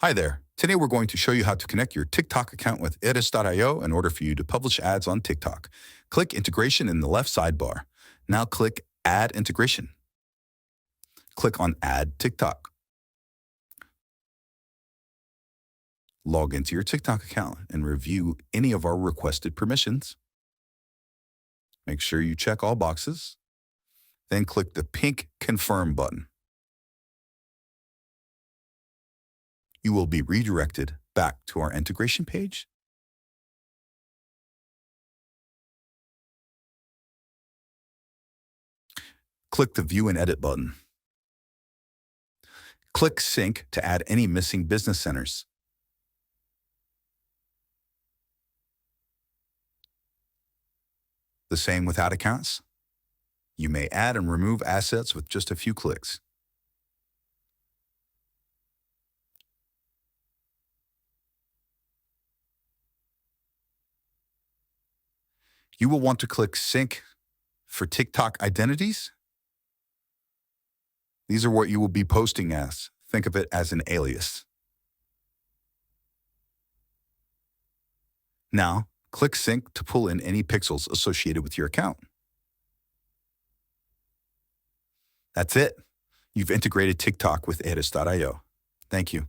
Hi there. Today we're going to show you how to connect your TikTok account with Eris.io in order for you to publish ads on TikTok. Click Integration in the left sidebar. Now click Add Integration. Click on Add TikTok. Log into your TikTok account and review any of our requested permissions. Make sure you check all boxes. Then click the pink Confirm button. You will be redirected back to our integration page. Click the View and Edit button. Click Sync to add any missing business centers. The same with ad accounts. You may add and remove assets with just a few clicks. You will want to click Sync for TikTok identities. These are what you will be posting as. Think of it as an alias. Now, click Sync to pull in any pixels associated with your account. That's it. You've integrated TikTok with Eris.io. Thank you.